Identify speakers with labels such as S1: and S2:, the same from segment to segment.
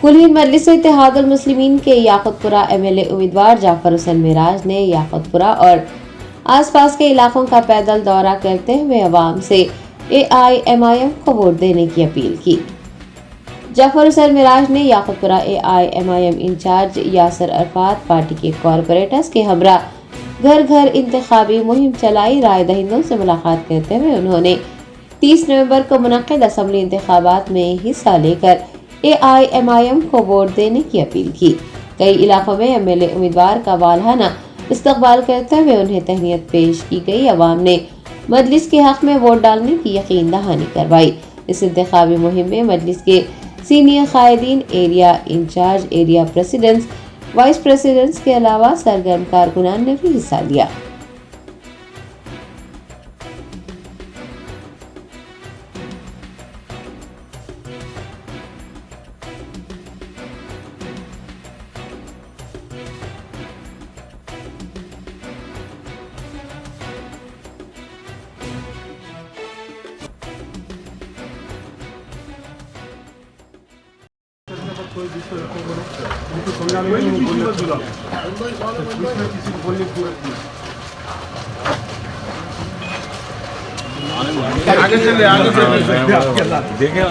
S1: कुलीन मजलिस इत्तेहादुल मुस्लिमीन के याकुतपुरा एमएलए उम्मीदवार जाफर हुसैन मिराज ने याकुतपुरा और आसपास के इलाकों का पैदल दौरा करते हुए अवाम से एआईएमआईएम को वोट देने की अपील की। जाफर हुसैन मिराज ने Yakutpura AIMIM incharge Yasir Arafat, party के कॉरपोरेटर्स के हमरा घर घर इंतखाबी मुहिम चलाई। राय दहिंदों से मुलाकात करते हुए उन्होंने 30 नवंबर को मुनक्किद असम्बली इंतखाबात में हिस्सा लेकर एआईएमआईएम को वोट देने की अपील की। कई इलाकों में एमएलए उम्मीदवार का वालहाना इस्तकबाल करते हुए उन्हें तहनीत पेश की गई। अवाम ने मजलिस के हक में वोट डालने की यकीन दहानी करवाई। इस इंतखाबी मुहिम में मजलिस के सीनियर कायदीन, area incharge, area presidents, vice presidents के अलावा सरगर्म कारकुनान ने भी हिस्सा लिया।
S2: कोई दूसरा उनको समझाने में बोलने दूला किसी को बोलने की जरूरत नहीं। आगे चले देखें।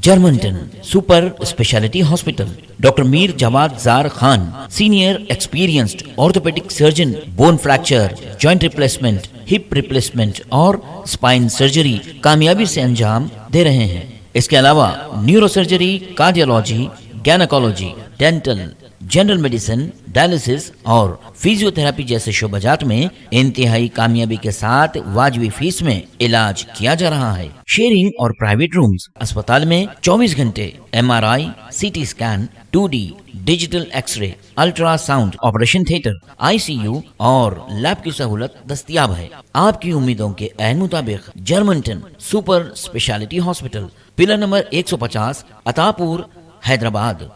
S3: Germanten super speciality hospital, doctor Mir Jawad Jar Khan, senior experienced orthopaedic surgeon, bone fracture, joint replacement, hip replacement और स्पाइन सर्जरी कामयाबी से अंजाम दे रहे हैं। इसके अलावा neurosurgery, cardiology, gynaecology, dental, general medicine, dialysis और फिजियोथेरेपी जैसे शोबाजात में इंतहाई कामयाबी के साथ वाजबी फीस में इलाज किया जा रहा है। शेयरिंग और प्राइवेट रूम्स, अस्पताल में 24 घंटे MRI, CT scan, 2D digital xray, ultrasound, operation theatre, ICU और लैब की सहूलत दस्तयाब है। आपकी उम्मीदों के ऐन मुताबिक Germanten super speciality hospital, pillar number 150, Attapur, Hyderabad.